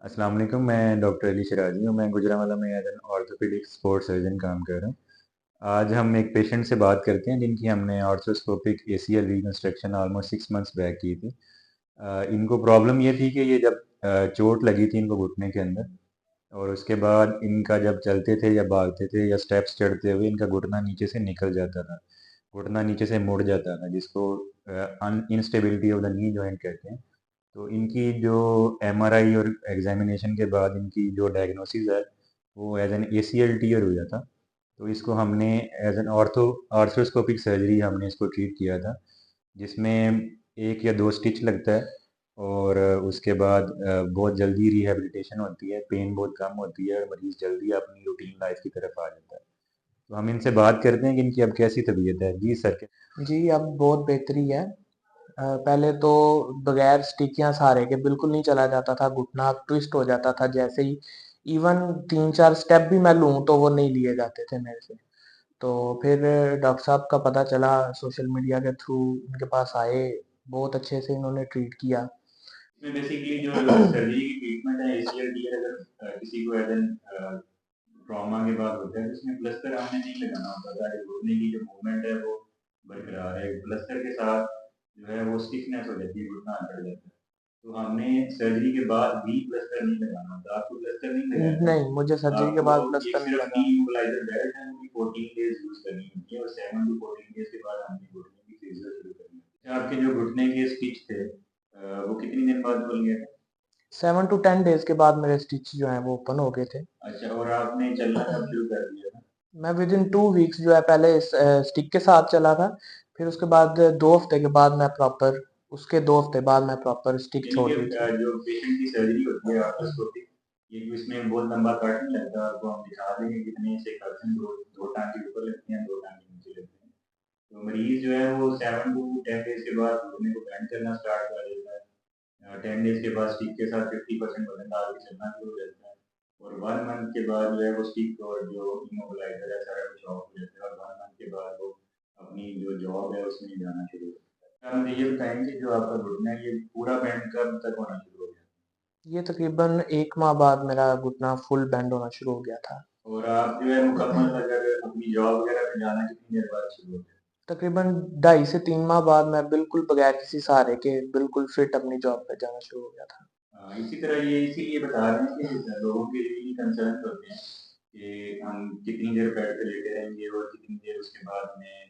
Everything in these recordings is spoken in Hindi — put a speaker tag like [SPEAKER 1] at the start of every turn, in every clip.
[SPEAKER 1] अस्सलाम वालेकुम। मैं डॉक्टर अली शराजी हूँ। मैं गुजरांवाला में as an orthopaedic sports surgeon काम कर रहा हूँ। आज हम एक पेशेंट से बात करते हैं जिनकी हमने arthroscopic ACL reconstruction almost 6 months back की थी। इनको प्रॉब्लम ये थी कि ये जब चोट लगी थी इनको घुटने के अंदर, और उसके बाद इनका जब चलते थे या भागते थे या स्टेप्स चढ़ते हुए इनका घुटना नीचे से निकल जाता था, घुटना नीचे से मुड़ जाता था, जिसको instability of the knee joint कहते हैं। तो इनकी जो एमआरआई और एग्जामिनेशन के बाद इनकी जो डायग्नोसिस है वो एज एन एसीएल टीयर हुआ था। तो इसको हमने एज एन आर्थ्रोस्कोपिक सर्जरी हमने इसको ट्रीट किया था, जिसमें 1 या 2 स्टिच लगता है, और उसके बाद बहुत जल्दी रिहैबिलिटेशन होती है, पेन बहुत कम होती है और मरीज़ जल्दी अपनी रूटीन लाइफ की तरफ आ जाता है। तो हम इनसे बात करते हैं कि इनकी अब कैसी तबीयत है। जी सर।
[SPEAKER 2] जी, अब बहुत बेहतरी है। पहले तो बगैर स्टिच या सहारे के बिल्कुल नहीं चला जाता था, घुटना ट्विस्ट हो जाता था जैसे ही। इवन 3-4 स्टेप भी मैं लूँ तो वो नहीं लिए जाते थे मेरे से। तो फिर डॉक्टर साहब का पता चला, सोशल मीडिया के थ्रू उनके पास आए, बहुत अच्छे से इन्होंने ट्रीट किया।
[SPEAKER 1] इसमें बेसिकली जो सर्जरी की ट्रीटमेंट है एसीएल टीयर, अगर किसी को एज एन ट्रॉमा के बाद होता है तो इसमें प्लास्टर हमने नहीं लगाना होता था। घुटने की जो मूवमेंट है वो बरकरार है। प्लास्टर के साथ जो है वो स्टिफनेस हो जाती है, घुटना अकड़ जाता है। तो हमने सर्जरी के बाद भी प्लास्टर नहीं लगाना होता। आपको प्लास्टर नहीं लगाया था?
[SPEAKER 2] नहीं, मुझे सर्जरी के
[SPEAKER 1] आपको
[SPEAKER 2] बाद
[SPEAKER 1] एक
[SPEAKER 2] प्लास्टर नहीं
[SPEAKER 1] सिर्फ नी
[SPEAKER 2] लगा।
[SPEAKER 1] इमोबिलाइजर बेल्ट है, वो भी 14 डेज यूज करनी होती है, और 7 टू 14 डेज के बाद हमने घुटने की फिजियो शुरू करनी है। आपके जो घुटने के स्टिच थे वो कितनी दिन बाद खुल गए थे?
[SPEAKER 2] 7 टू 10 डेज़ के बाद मेरे स्टिच जो हैं वो ओपन हो गए थे।
[SPEAKER 1] अच्छा, और आपने चलना कब शुरू कर दिया था?
[SPEAKER 2] मैं विदिन 2 वीक्स जो है पहले स्टिक के साथ चला था, फिर उसके बाद 2 हफ्ते के बाद मैं प्रॉपर उसके 2 हफ्ते बाद मैं प्रॉपर स्टिक
[SPEAKER 1] यानी
[SPEAKER 2] छोड़
[SPEAKER 1] कि
[SPEAKER 2] दी थी।
[SPEAKER 1] जो पेशेंट की सर्जरी होती है आर्थ्रोस्कोपिक, ये इसमें बहुत लंबा कट नहीं लगता। आपको हम दिखा देंगे कितने से कट हैं। दो टांके ऊपर लगते हैं, दो टांके नीचे लगते हैं। तो मरीज जो है वो 7 टू 10 डेज के बाद घुटने को बेंड करना स्टार्ट कर देता है। 10 डेज के बाद स्टिक के साथ 50% वजन डाल के चलना शुरू हो जाता है, और 1 मंथ के बाद जो है वो स्टिक और जो इमोबिलाइजर है सारा कुछ ऑफ हो जाता है, और 1 मंथ के बाद वो अपनी जो जॉब है उसमें जाना शुरू हो जाता है। आप मुझे ये बताएं कि जो आपका घुटना है ये पूरा बैंड कब तक होना शुरू हो गया?
[SPEAKER 2] ये तकरीबन 1 माह बाद मेरा घुटना फुल बेंड होना शुरू हो गया था।
[SPEAKER 1] और आप जो है मुकम्मल अगर अपनी जॉब वगैरह पे जाना कितनी देर बाद शुरू हो गया?
[SPEAKER 2] तकरीबन 2.5 से 3 माह बाद मैं बिल्कुल बगैर किसी सहारे के बिल्कुल फिट अपनी जॉब पे जाना शुरू हो गया था।
[SPEAKER 1] इसी तरह ये इसीलिए बता रहे हैं कि लोगों के लिए कंसर्न होते हैं कि हम कितनी देर बेड पे लेटे रहेंगे और कितनी देर उसके बाद हमें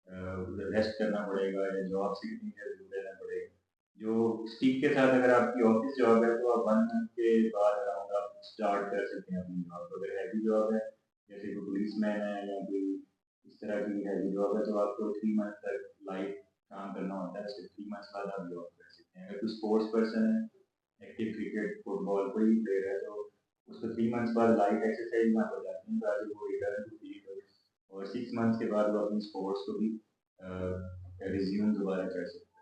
[SPEAKER 1] रेस्ट करना पड़ेगा, या जॉब से कितनी देर दूर रहना पड़ेगा। जो स्टिक के साथ अगर आपकी ऑफिस जॉब है तो आप 1 मंथ के बाद अराउंड आप स्टार्ट कर सकते हैं अपनी जॉब। अगर हैवी जॉब है, जैसे कोई पुलिसमैन है या कोई इस तरह की हैवी जॉब है, तो आपको 3 मंथ तक लाइट काम करना होता है। उसके 3 मंथ्स बाद आप जॉब कर सकते हैं। अगर कोई स्पोर्ट्स पर्सन है, एक्टिव क्रिकेट, फुटबॉल कोई भी प्लेयर है, तो उसको 3 मंथ्स बाद लाइट एक्सरसाइज ना हो जाती है ताकि वो रिटर्न टू फील्ड हो, और 6 मंथ्स के बाद वो अपनी स्पोर्ट्स को भी रिज्यूम दोबारा कर सकते हैं।